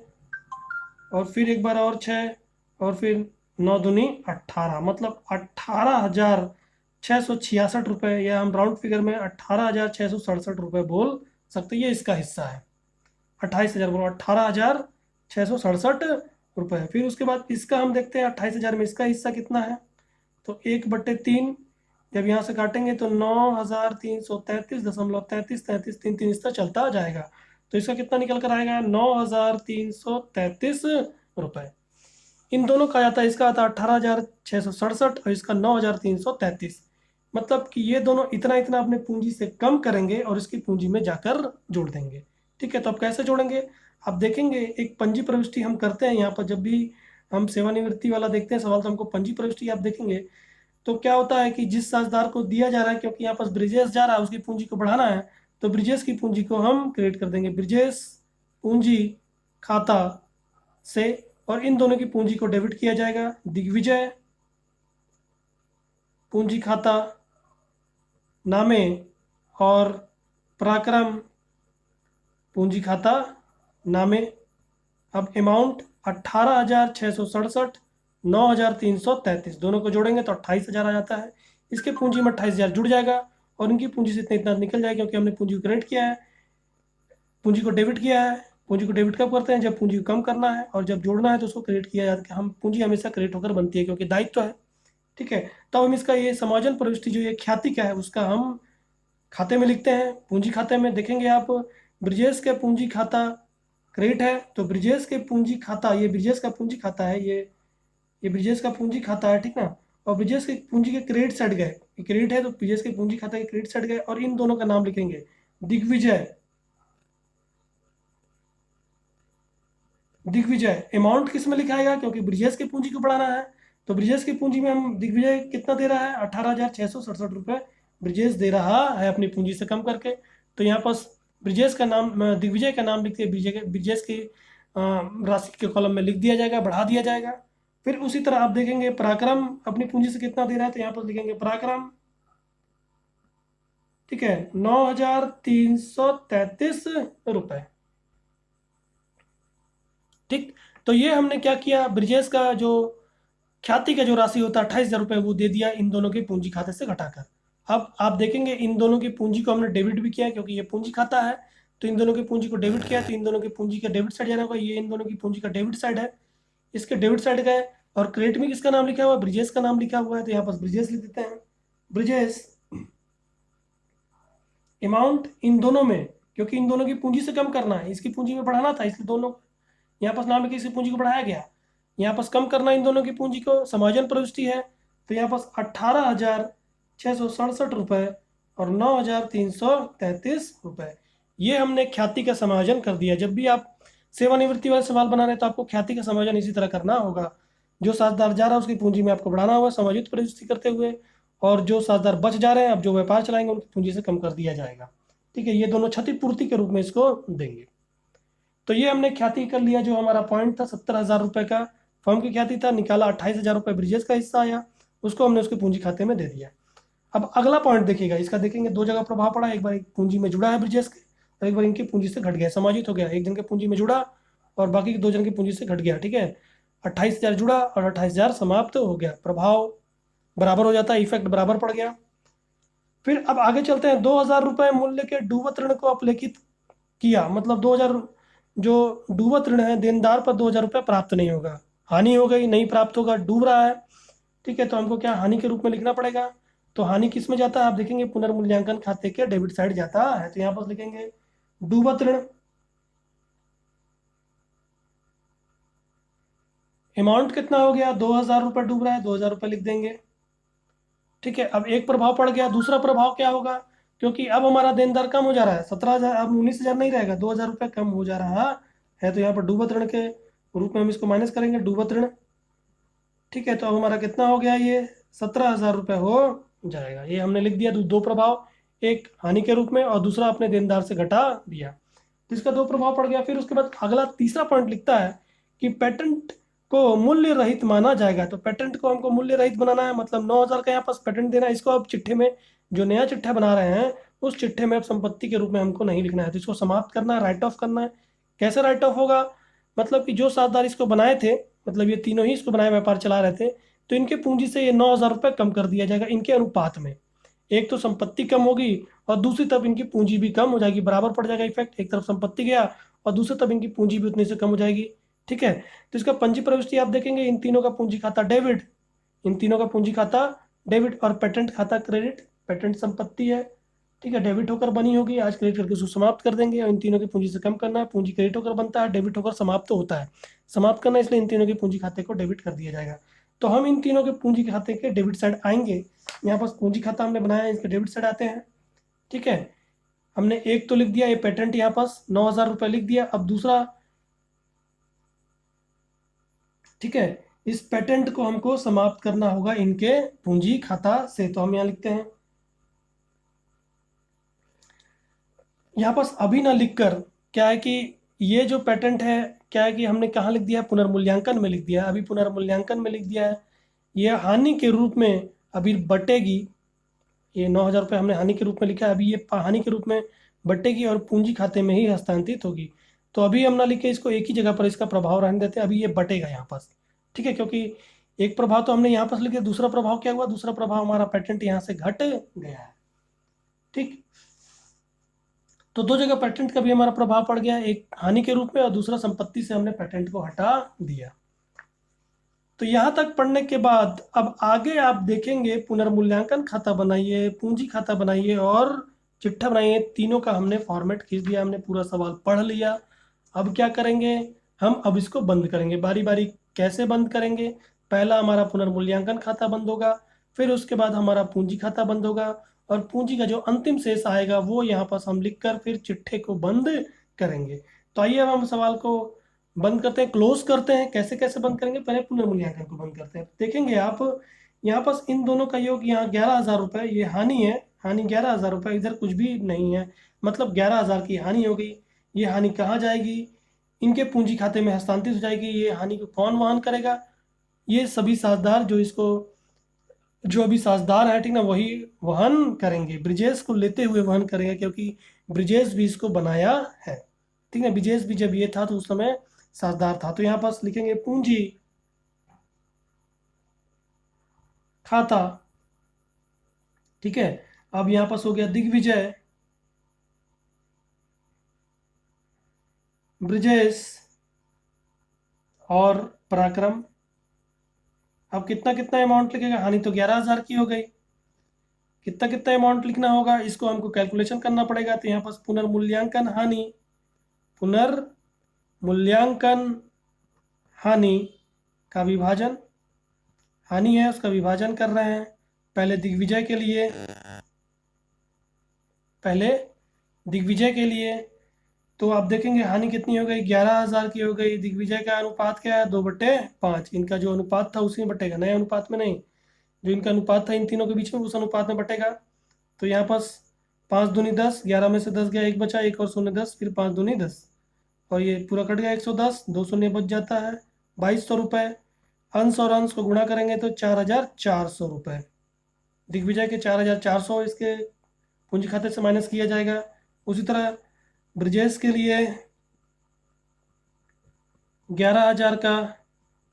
और फिर एक बार और 6, और फिर 9 दूनी 18, मतलब 18,666 रुपये, या हम राउंड फिगर में 18,667 रुपये बोल सकते, ये इसका हिस्सा है। 28,000 बोलो, 18,667 रुपये। फिर उसके बाद इसका हम देखते हैं 28,000 में इसका हिस्सा कितना है, तो 1/3, जब यहाँ से काटेंगे तो 9,333.33 3 3 इस तरह चलता जाएगा, तो इसका कितना निकल कर आएगा, 9,333 रुपये। इन दोनों का आता है, इसका आता है 18,667 और इसका 9,333, मतलब कि ये दोनों इतना इतना अपने पूंजी से कम करेंगे और इसकी पूंजी में जाकर जोड़ देंगे। ठीक है, तो अब कैसे जोड़ेंगे, आप देखेंगे एक पंजी प्रविष्टि हम करते हैं यहाँ पर, जब भी हम सेवानिवृत्ति वाला देखते हैं सवाल तो हमको पंजी प्रविष्टि आप देखेंगे, तो क्या होता है कि जिस साझेदार को दिया जा रहा है, क्योंकि यहाँ पास ब्रिजेश जा रहा है, उसकी पूंजी को बढ़ाना है, तो ब्रिजेश की पूंजी को हम क्रिएट कर देंगे ब्रिजेश पूंजी खाता से, और इन दोनों की पूंजी को डेबिट किया जाएगा। दिग्विजय पूंजी खाता नामे और पराक्रम पूंजी खाता नामे। अब अमाउंट 18,667, 9,333 दोनों को जोड़ेंगे तो 28,000 आ जाता है। इसके पूंजी में 28,000 जुड़ जाएगा और इनकी पूंजी से इतना इतना निकल जाएगा, क्योंकि हमने पूंजी को क्रेडिट किया है, पूंजी को डेबिट किया है। पूंजी को डेबिट कब करते हैं, जब पूंजी को कम करना है, और जब जोड़ना है तो उसको क्रेडिट किया जाता है। हम पूंजी हमेशा क्रेडिट होकर बनती है, क्योंकि दायित्व है। ठीक है, तो हम इसका ये समायोजन प्रविष्टि जो ये ख्याति का है उसका हम खाते में लिखते हैं। पूंजी खाते में देखेंगे आप, ब्रिजेश का पूंजी खाता क्रेडिट है, तो ब्रिजेश के पूंजी खाता, ये ब्रिजेश का पूंजी खाता है, ये ब्रिजेश का पूंजी खाता है, ठीक ना। और ब्रिजेश के पूंजी के क्रेडिट साइड गए, क्रेडिट है तो ब्रिजेश के पूंजी खाता के क्रेडिट साइड गए, और इन दोनों का नाम लिखेंगे दिग्विजय। दिग्विजय अमाउंट किस में लिखाएगा, क्योंकि ब्रिजेश की पूंजी को बढ़ाना है, तो ब्रिजेश की पूंजी में हम दिग्विजय कितना दे रहा है, 18,667 ब्रिजेश दे रहा है अपनी पूंजी से कम करके। तो यहाँ पर ब्रिजेश का नाम, दिग्विजय का नाम लिख के ब्रिजेश की राशि के कॉलम में लिख दिया जाएगा, बढ़ा दिया जाएगा। फिर उसी तरह आप देखेंगे पराक्रम अपनी पूंजी से कितना दे रहा है, तो यहाँ पर लिखेंगे पराक्रम, ठीक है, 9,333 रुपए, ठीक। तो ये हमने क्या किया, ब्रिजेश का जो ख्याति का जो राशि होता है 28,000 रुपये, वो दे दिया इन दोनों के पूंजी खाते से घटाकर। अब आप देखेंगे इन दोनों की पूंजी को हमने डेबिट भी किया, क्योंकि ये पूंजी खाता है, तो इन दोनों की पूंजी को डेबिट किया, तो इन दोनों की पूंजी का डेबिट साइड जाना होगा, ये इन दोनों की पूंजी का डेबिट साइड है, इसके डेबिट साइड गए। और क्रेडिट में किसका नाम लिखा हुआ है, ब्रिजेश का नाम लिखा हुआ है, तो यहाँ पर ब्रिजेश लिख देते हैं। ब्रिजेश अमाउंट इन दोनों में, क्योंकि इन दोनों की पूंजी से कम करना है, इसकी पूंजी में बढ़ाना था, इसलिए दोनों यहाँ पर नाम लिखा, इसकी पूंजी को बढ़ाया गया। यहाँ पर कम करना इन दोनों की पूंजी को, समायोजन प्रविष्टि है, तो यहाँ पर 18,667 रुपये और 9,333 रुपये, ये हमने ख्याति का समायोजन कर दिया। जब भी आप सेवानिवृत्ति वाले सवाल बना रहे हैं तो आपको ख्याति का समायोजन इसी तरह करना होगा। जो साझेदार जा रहा है उसकी पूंजी में आपको बढ़ाना होगा समायोजित प्रविष्टि करते हुए, और जो साझेदार बच जा रहे हैं, अब जो व्यापार चलाएंगे उनकी पूंजी से कम कर दिया जाएगा, ठीक है। ये दोनों क्षतिपूर्ति के रूप में इसको देंगे। तो ये हमने ख्याति कर लिया, जो हमारा पॉइंट था 70,000 रुपये का फर्म की ख्याति था, निकाला 28,000 रुपये ब्रिजेश का हिस्सा आया, उसको हमने उसके पूंजी खाते में दे दिया। अब अगला पॉइंट देखिएगा, इसका देखेंगे दो जगह प्रभाव पड़ा, एक बार एक पूंजी में जुड़ा है ब्रिजेश के, और एक बार इनकी पूंजी से घट गया, समायोजित हो गया, एक जन के पूंजी में जुड़ा और बाकी के 2 जन की पूंजी से घट गया, ठीक है। 28,000 जुड़ा और 28,000 समाप्त हो गया, प्रभाव बराबर हो जाता है, इफेक्ट बराबर पड़ गया। फिर अब आगे चलते हैं, 2,000 रुपये मूल्य के डूबत ऋण को अपलेखित किया, मतलब 2,000 जो डूबत ऋण है, देनदार पर 2,000 रुपये प्राप्त नहीं होगा, हानि हो गई, नहीं प्राप्त होगा, डूब रहा है, ठीक है। तो हमको क्या हानि के रूप में लिखना पड़ेगा, तो हानि किस में जाता है, आप देखेंगे पुनर्मूल्यांकन खाते के डेबिट साइड जाता है, तो यहाँ पर लिखेंगे डूबत ऋण, अमाउंट कितना हो गया, 2,000 रुपये डूब रहा है, 2,000 रुपये लिख देंगे, ठीक है। अब एक प्रभाव पड़ गया, दूसरा प्रभाव क्या होगा, क्योंकि अब हमारा देनदार कम हो जा रहा है, 17,000 अब 19,000 नहीं रहेगा, 2,000 रुपये कम हो जा रहा है, तो यहाँ पर डूबत ऋण के रूप में हम इसको माइनस करेंगे, डूबत ऋण, ठीक है। तो अब हमारा कितना हो गया, ये 17,000 रुपये हो जाएगा। ये हमने लिख दिया दो प्रभाव, एक हानि के रूप में और दूसरा अपने देनदार से घटा दिया, तो इसका 2 प्रभाव पड़ गया। फिर उसके बाद अगला तीसरा पॉइंट लिखता है कि पेटेंट को मूल्य रहित माना जाएगा, तो पेटेंट को हमको मूल्य रहित बनाना है, मतलब 9,000 का यहाँ पास पेटेंट देना है, इसको अब चिट्ठे में, जो नया चिट्ठा बना रहे हैं उस चिट्ठे में अब संपत्ति के रूप में हमको नहीं लिखना है, तो इसको समाप्त करना है, राइट ऑफ करना है। कैसे राइट ऑफ होगा, मतलब कि जो साझेदार इसको बनाए थे, मतलब ये तीनों ही इसको बनाए व्यापार चला रहे थे, तो इनके पूंजी से ये 9,000 रुपये कम कर दिया जाएगा, इनके अनुपात में, एक तो संपत्ति कम होगी और दूसरी तरफ इनकी पूंजी भी कम हो जाएगी, बराबर पड़ जाएगा इफेक्ट, एक तरफ संपत्ति गया और दूसरी तरफ इनकी पूंजी भी उतनी से कम हो जाएगी, ठीक है। तो इसका पंजी प्रविष्टि आप देखेंगे, इन तीनों का पूंजी खाता डेबिट, इन तीनों का पूंजी खाता डेबिट, और पेटेंट खाता क्रेडिट, पेटेंट संपत्ति है, ठीक है, डेबिट होकर बनी होगी, आज क्रेडिट करके उसको समाप्त कर देंगे, और इन तीनों की पूंजी से कम करना है, पूंजी क्रेडिट होकर बनता है, डेबिट होकर समाप्त होता है, समाप्त करना है, इसलिए इन तीनों के पूंजी खाते को डेबिट कर दिया जाएगा। तो हम इन तीनों के पूंजी खाते के डेबिट साइड आएंगे, यहाँ पर पूंजी खाता हमने बनाया है, इसके डेबिट साइड आते हैं, ठीक है। हमने एक तो लिख दिया ये पेटेंट, यहाँ पास 9,000 रुपये लिख दिया। अब दूसरा, ठीक है, इस पेटेंट को हमको समाप्त करना होगा इनके पूंजी खाता से, तो हम यहाँ लिखते हैं, यहाँ पास अभी ना लिखकर, क्या है कि ये जो पेटेंट है, क्या है कि हमने कहाँ लिख दिया है, पुनर्मूल्यांकन में लिख दिया है, अभी पुनर्मूल्यांकन में लिख दिया है, ये हानि के रूप में अभी बटेगी, ये 9,000 रुपये हमने हानि के रूप में लिखा है, अभी ये हानि के रूप में बटेगी और पूंजी खाते में ही हस्तांतरित होगी। तो अभी हम ना लिखे इसको, एक ही जगह पर इसका प्रभाव रहने देते हैं, अभी ये बटेगा यहाँ पास, ठीक है, क्योंकि एक प्रभाव तो हमने यहाँ पर लिखे, दूसरा प्रभाव क्या हुआ, दूसरा प्रभाव हमारा पेटेंट यहाँ से घट गया है, ठीक। तो 2 जगह पेटेंट का भी हमारा प्रभाव पड़ गया, एक हानि के रूप में और दूसरा संपत्ति से हमने पेटेंट को हटा दिया। तो यहां तक पढ़ने के बाद अब आगे आप देखेंगे पुनर्मूल्यांकन खाता बनाइए, पूंजी खाता बनाइए और चिट्ठा बनाइए, तीनों का हमने फॉर्मेट खींच दिया, हमने पूरा सवाल पढ़ लिया। अब क्या करेंगे हम, अब इसको बंद करेंगे बारी बारी। कैसे बंद करेंगे, पहला हमारा पुनर्मूल्यांकन खाता बंद होगा, फिर उसके बाद हमारा पूंजी खाता बंद होगा, और पूंजी का जो अंतिम शेष आएगा वो यहाँ पास हम लिख कर फिर चिट्ठे को बंद करेंगे। तो आइए अब हम सवाल को बंद करते हैं, क्लोज करते हैं। कैसे कैसे बंद करेंगे, पहले पुनर्मूल्यांकन को बंद करते हैं। देखेंगे आप यहाँ पास इन दोनों का योग, यहाँ 11,000 रुपये ये हानि है, हानि 11,000 रुपये, इधर कुछ भी नहीं है, मतलब 11,000 की हानि हो गई। ये हानि कहाँ जाएगी, इनके पूंजी खाते में हस्तांतरित हो जाएगी। ये हानि को कौन वहन करेगा, ये सभी साझेदार जो इसको, जो अभी साझेदार है, ठीक ना, वही वहन करेंगे। ब्रिजेश को लेते हुए वहन करेंगे, क्योंकि ब्रिजेश भी इसको बनाया है, ठीक है। ब्रिजेश भी जब ये था तो उस समय साझेदार था। तो यहाँ पास लिखेंगे पूंजी खाता, ठीक है। अब यहाँ पास हो गया दिग्विजय, ब्रिजेश और पराक्रम। अब कितना कितना अमाउंट लिखेगा, हानि तो 11,000 की हो गई, कितना कितना अमाउंट लिखना होगा, इसको हमको कैलकुलेशन करना पड़ेगा। तो यहाँ पास पुनर्मूल्यांकन हानि, पुनर्मूल्यांकन हानि का विभाजन, हानि है उसका विभाजन कर रहे हैं। पहले दिग्विजय के लिए, पहले दिग्विजय के लिए, तो आप देखेंगे हानि कितनी हो गई, 11,000 की हो गई। दिग्विजय का अनुपात क्या है, 2/5। इनका जो अनुपात था उसी में बटेगा, नए अनुपात में नहीं, जो इनका अनुपात था इन तीनों के बीच में उस अनुपात में बटेगा। तो यहाँ पास 5 दूनी 10, 11 में से 10 गया, एक बचा, एक और शून्य 10, फिर 5 दूनी 10, और ये पूरा कट गया 110, 2 शून्य बच जाता है 2,200 रुपये। अंश और अंश को गुणा करेंगे तो 4,400 रुपये। दिग्विजय के 4,400 इसके पूंजी खाते से माइनस किया जाएगा। उसी तरह ब्रजेश के लिए 11,000 का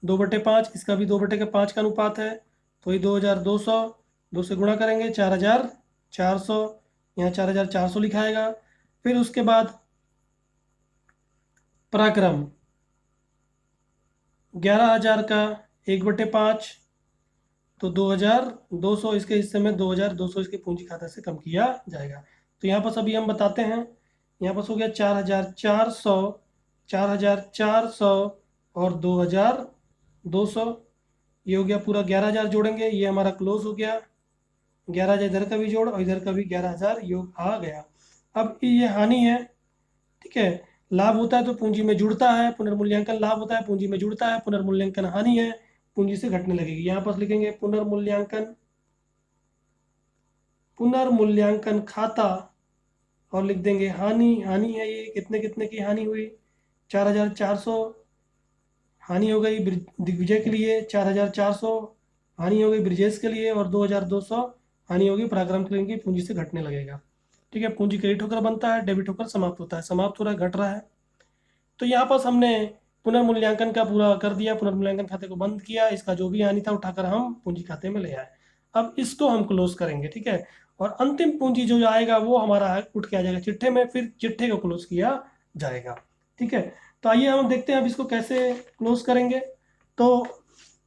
2/5, इसका भी 2/5 का अनुपात है, तो ये 2,200, 2 से गुणा करेंगे 4,400, यहाँ 4,400 लिखाएगा। फिर उसके बाद पराक्रम 11,000 का 1/5, तो 2,200 इसके हिस्से में 2,200 इसके पूंजी खाते से कम किया जाएगा। तो यहाँ पर अभी हम बताते हैं, यहाँ पर हो गया 4,400, 4,400 और 2,200, ये हो गया पूरा 11,000 जोड़ेंगे, ये हमारा क्लोज हो गया। 11,000 इधर का भी जोड़ और इधर का भी 11,000 योग आ गया। अब ये हानि है, ठीक है। लाभ होता है तो पूंजी में जुड़ता है, पुनर्मूल्यांकन लाभ होता है पूंजी में जुड़ता है, पुनर्मूल्यांकन हानि है पूंजी से घटने लगेगी। यहाँ पर लिखेंगे पुनर्मूल्यांकन, पुनर्मूल्यांकन खाता, और लिख देंगे हानि, हानि है ये, कितने कितने की हानि हुई, 4,400 हानि हो गई दिग्विजय के लिए, 4,400 हानि हो गई ब्रिजेश के लिए, और 2,200 हानि होगी पराक्रम के लिए, पूंजी से घटने लगेगा, ठीक है। पूंजी क्रेडिट होकर बनता है, डेबिट होकर समाप्त होता है, समाप्त हो रहा है, घट रहा है। तो यहाँ पास हमने पुनर्मूल्यांकन का पूरा कर दिया, पुनर्मूल्यांकन खाते को बंद किया, इसका जो भी हानि था उठाकर हम पूंजी खाते में ले आए। अब इसको हम क्लोज करेंगे, ठीक है। और अंतिम पूंजी जो आएगा वो हमारा उठ के आ जाएगा चिट्ठे में, फिर चिट्ठे को क्लोज किया जाएगा, ठीक है। तो आइए हम देखते हैं अब इसको कैसे क्लोज करेंगे। तो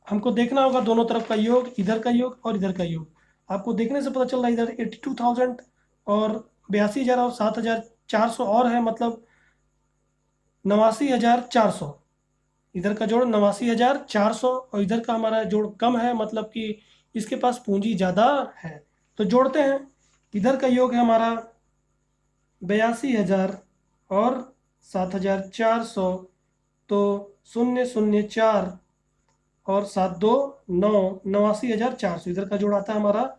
हमको देखना होगा दोनों तरफ का योग, इधर का योग और इधर का योग। आपको देखने से पता चल रहा है इधर 82,000 और 82,000 और 7,400 और है, मतलब 89,400। इधर का जोड़ 89,400 और इधर का हमारा जोड़ कम है, मतलब कि इसके पास पूंजी ज़्यादा है। तो जोड़ते हैं, इधर का योग है हमारा 82,000 और 7,400, तो 004 और 7 2 9, 89,400, इधर का जोड़ आता है हमारा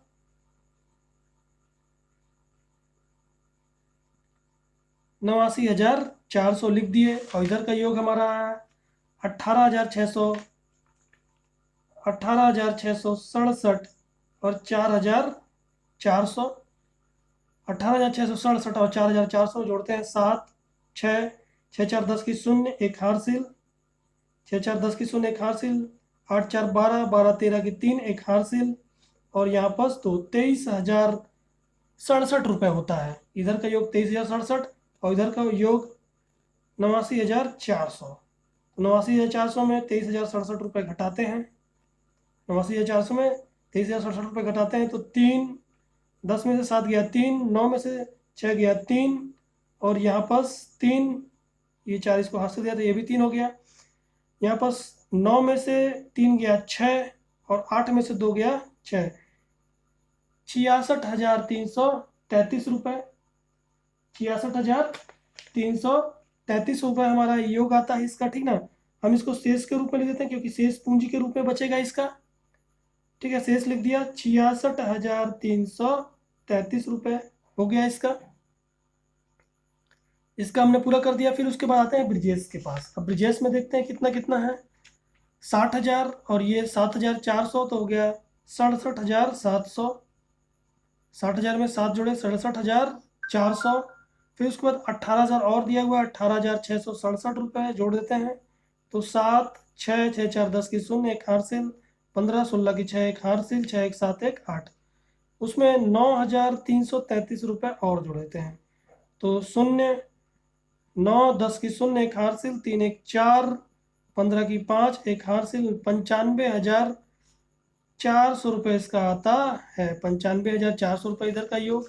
89,400 लिख दिए। और इधर का योग हमारा 18,600, 18,667 और 4,400, 18,667 और 4,400 जोड़ते हैं 7 6, 6 4 10 की 0, एक हारसिल, 6 4 10 की 0, एक हारसिल, 8 4 12, 12 13 की 3, एक हारसिल, और यहाँ पर तो 23,067 रुपये होता है। इधर का योग 23,067 और इधर का योग 89,400। 89,400 में 23,067 रुपये घटाते हैं, 89,400 में 23,067 रुपये घटाते हैं तो 3, 10 में से 7 गया 3, 9 में से 6 गया 3, और यहाँ पास 3, ये 4 इसको हाथ से दिया तो ये भी 3 हो गया। यहाँ पास 9 में से 3 गया 6, और 8 में से 2 गया 6, 66,333 रुपये। 66,333 रुपये हमारा योग आता है इसका, ठीक ना। हम इसको शेष के रूप में लिख देते हैं क्योंकि शेष पूंजी के रूप में बचेगा इसका, ठीक है। शेष लिख दिया, 66,333 रुपये हो गया इसका। इसका हमने पूरा कर दिया। फिर उसके बाद आते हैं ब्रिजेश के पास। अब ब्रिजेश में देखते हैं कितना कितना है। 60,000 और ये 7,400 तो हो गया 67,700। 60,000 में 7 जोड़े 67,400। फिर उसके बाद 18,000 और दिया हुआ है, 18,667 रुपये जोड़ देते हैं तो 7 6 6 4 10 की 0 एक हारसिल, 15 16 की 6 एक हारसिल, 6 1 7 1 8। उसमें 9,333 रुपये और जोड़ देते हैं तो 0 9 10 की 0 एक हारसिल, 3 1 4, 15 की 5 एक हारसिल, 95,400 रुपये इसका आता है। 95,400 रुपये इधर का योग,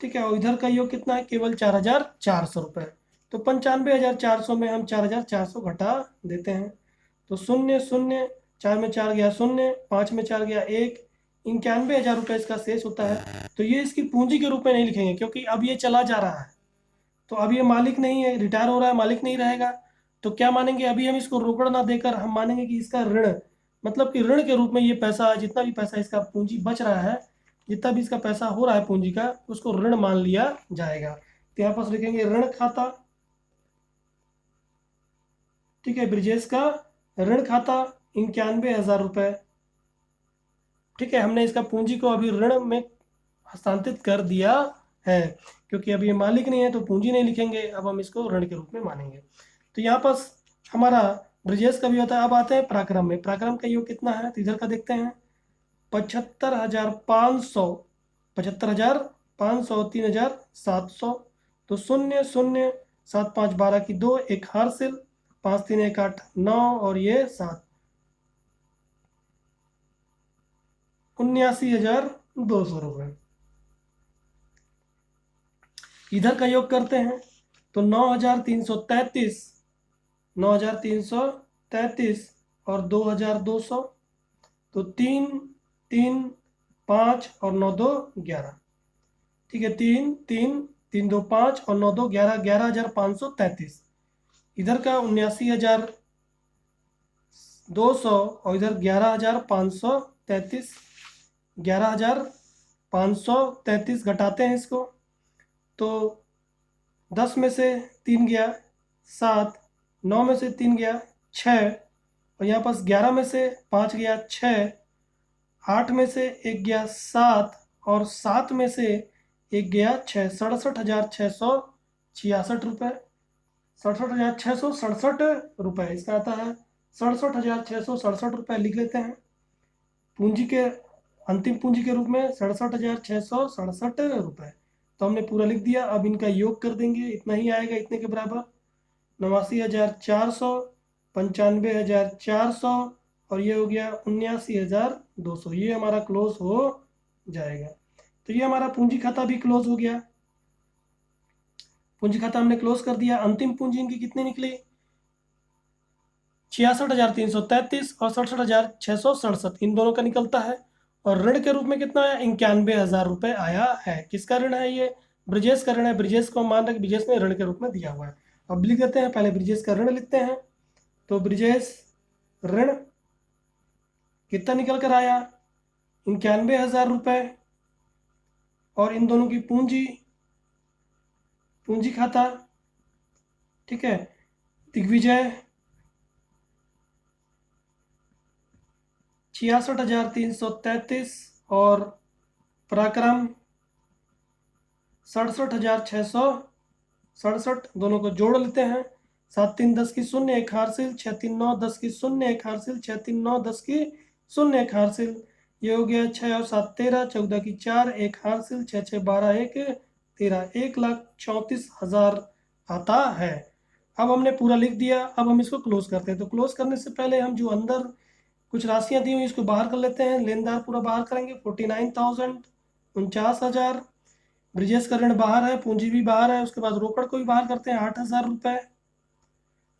ठीक है। और इधर का योग कितना है, केवल 4,400 रुपये। तो 95,400 में हम 4,400 घटा देते हैं तो 0 0, 4 में 4 गया 0, 5 में 4 गया 1, 91,000 रुपये इसका शेष होता है। तो ये इसकी पूंजी के रूप में नहीं लिखेंगे क्योंकि अब ये चला जा रहा है, तो अब ये मालिक नहीं है, रिटायर हो रहा है, मालिक नहीं रहेगा। तो क्या मानेंगे, अभी हम इसको रोकड़ ना देकर हम मानेंगे कि इसका ऋण, मतलब कि ऋण के रूप में ये पैसा, जितना भी पैसा इसका पूंजी बच रहा है, जितना भी इसका पैसा हो रहा है पूंजी का, उसको ऋण मान लिया जाएगा। तो यहाँ पर लिखेंगे ऋण खाता, ठीक है। ब्रिजेश का ऋण खाता 91,000 रुपये, ठीक है। हमने इसका पूंजी को अभी ऋण में हस्तांतरित कर दिया है क्योंकि अभी ये मालिक नहीं है तो पूंजी नहीं लिखेंगे, अब हम इसको ऋण के रूप में मानेंगे। तो यहाँ पर हमारा ब्रिजेश का भी होता है। अब आते हैं पराक्रम में। पराक्रम का योग कितना है तो इधर का देखते हैं, 75,500, 75,500, 3,700 तो 0 0 7 5 12 की 2 एक हारसिल, 5 3 1 8 9 और ये 7, 79,200 रुपये। इधर का योग करते हैं तो 9,333, 9,333 और 2,200 तो 3 3 5 और 9 2 11, ठीक है। 3 3 3 2 5 और 9 2 11, 11,533। इधर का 79,200 और इधर 11,533, 11,533 घटाते हैं इसको तो 10 में से 3 गया 7, 9 में से 3 गया 6, और यहाँ पास 11 में से 5 गया 6, 8 में से 1 गया 7, और 7 में से 1 गया 6, 67,666 रुपये। 67,667 रुपये इसका आता है। 67,667 रुपये लिख लेते हैं पूंजी के, अंतिम पूंजी के रूप में 67,667 रुपये। तो हमने पूरा लिख दिया। अब इनका योग कर देंगे, इतना ही आएगा, इतने के बराबर 89,400, 95,400 और ये हो गया 79,200। ये हमारा क्लोज हो जाएगा। तो ये हमारा पूंजी खाता भी क्लोज हो गया। पूंजी खाता हमने क्लोज कर दिया। अंतिम पूंजी इनकी कितनी निकली, 66,333 और 67,667, इन दोनों का निकलता है। और ऋण के रूप में कितना आया, 91,000 रुपये आया है। किसका ऋण है ये, ब्रिजेश का ऋण है। ब्रिजेश को मान रहे ब्रिजेश ने ऋण के रूप में दिया हुआ है। अब लिख देते हैं, पहले ब्रिजेश का ऋण लिखते हैं। तो ब्रिजेश ऋण कितना निकल कर आया, 91,000 रुपये। और इन दोनों की पूंजी, पूंजी खाता, ठीक है, दिग्विजय 66,333 और पराक्रम 67,667, दोनों को जोड़ लेते हैं। 7 3 10 की 0 एक हारसिल, 6 3 9 10 की 0 एक हारसिल, 6 3 9 10 की 0 एक हारसिल। ये हो गया 6 और 7 13, 14 की 4 एक हारसिल, 6 6 12 1 13, 1,34,000 आता है। अब हमने पूरा लिख दिया। अब हम इसको क्लोज करते हैं। तो क्लोज करने से पहले हम जो अंदर कुछ राशियां दी हुई इसको बाहर कर लेते हैं। लेनदार पूरा बाहर करेंगे। 49,000, 49,000, ब्रिजेश का ऋण बाहर है, पूंजी भी बाहर है। उसके बाद रोकड़ को भी बाहर करते हैं 8,000 रुपये।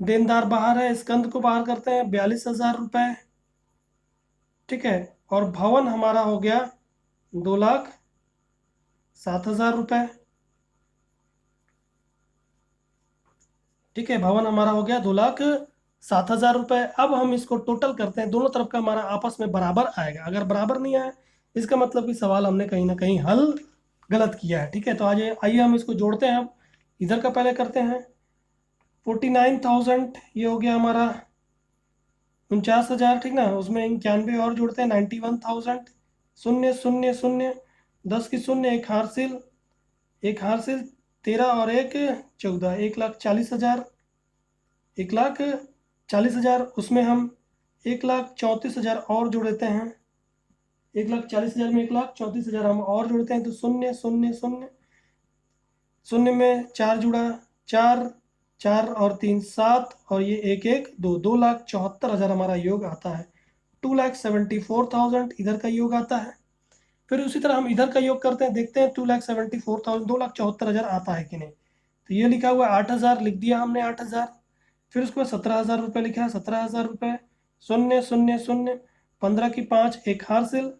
देनदार बाहर है, स्कंद को बाहर करते हैं 42,000 रुपये। ठीक है, और भवन हमारा हो गया 2,07,000 रुपये। ठीक है, भवन हमारा हो गया 2,07,000 रुपये। अब हम इसको टोटल करते हैं, दोनों तरफ का हमारा आपस में बराबर आएगा। अगर बराबर नहीं आया इसका मतलब कि सवाल हमने कहीं ना कहीं हल गलत किया है। ठीक है, तो आज आइए हम इसको जोड़ते हैं। अब इधर का पहले करते हैं 49,000, ये हो गया हमारा 49,000। ठीक ना, उसमें 91 और जोड़ते हैं 91,000। शून्य शून्य शून्य, 10 की शून्य, एक हारसिल, 13 और 1 14, 1,40,000। 1,40,000, उसमें हम 1,34,000 और जोड़ देते हैं। 1,40,000 में 1,34,000 हम और जोड़ते हैं, तो शून्य शून्य शून्य, शून्य में 4 जुड़ा, 4 4 और 3 7, और ये 1 1 2, 2,74,000 हमारा योग आता है। 2,74,000 इधर का योग आता है। फिर उसी तरह हम इधर का योग करते हैं, देखते हैं 2,74,000 2,74,000 आता है कि नहीं। तो ये लिखा हुआ है 8,000, लिख दिया हमने 8,000। फिर उसके बाद 17,000 रुपये लिखा है, 17,000 रुपये। शून्य शून्य शून्य, 15 की 5, एक हारसिल,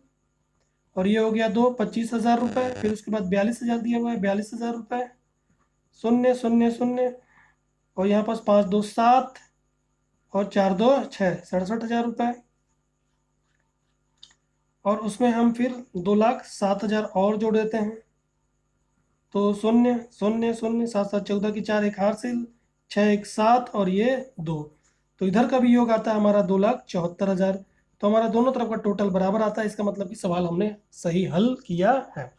और ये हो गया 2, 25,000 रुपये। फिर उसके बाद 42,000 दिया हुआ है, 42,000 रुपये। शून्य शून्य शून्य, और यहाँ पास 5 2 7, और 4 2 6, 67,000 रुपये। और उसमें हम फिर 2,07,000 और जोड़ देते हैं, तो शून्य शून्य शून्य, 7 7 14 की 4, एक हारसिल, 6 1 7, और ये 2। तो इधर का भी योग आता है हमारा 2,74,000। तो हमारा दोनों तरफ का टोटल बराबर आता है। इसका मतलब कि सवाल हमने सही हल किया है।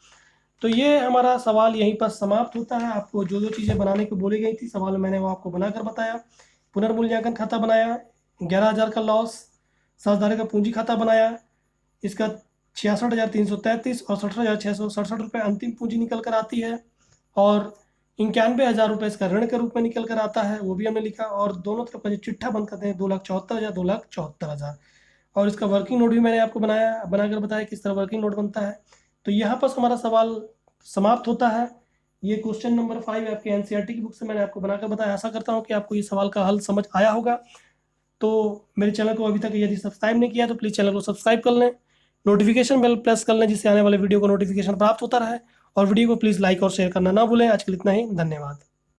तो ये हमारा सवाल यहीं पर समाप्त होता है। आपको जो जो चीज़ें बनाने को बोली गई थी सवाल में, मैंने वो आपको बनाकर बताया। पुनर्मूल्यांकन खाता बनाया, 11,000 का लॉस। साझेदारी का पूंजी खाता बनाया, इसका 66,333 और 67,667 रुपये अंतिम पूंजी निकल कर आती है। और 91,000 रुपये इसका ऋण के रूप में निकल कर आता है, वो भी हमने लिखा। और दोनों तरफ का जो चिट्ठा बंद करते हैं 2,74,000 2,74,000। और इसका वर्किंग नोट भी मैंने आपको बनाकर बताया किस तरह वर्किंग नोट बनता है। तो यहाँ पर हमारा सवाल समाप्त होता है। ये क्वेश्चन नंबर 5 आपके एनसीईआरटी की बुक से मैंने आपको बनाकर बताया। आशा करता हूँ कि आपको ये सवाल का हल समझ आया होगा। तो मेरे चैनल को अभी तक यदि सब्सक्राइब नहीं किया तो प्लीज़ चैनल को सब्सक्राइब कर लें, नोटिफिकेशन बेल प्रेस कर लें, जिससे आने वाले वीडियो को नोटिफिकेशन प्राप्त होता रहे। और वीडियो को प्लीज़ लाइक और शेयर करना ना भूलें। आज के लिए इतना ही, धन्यवाद।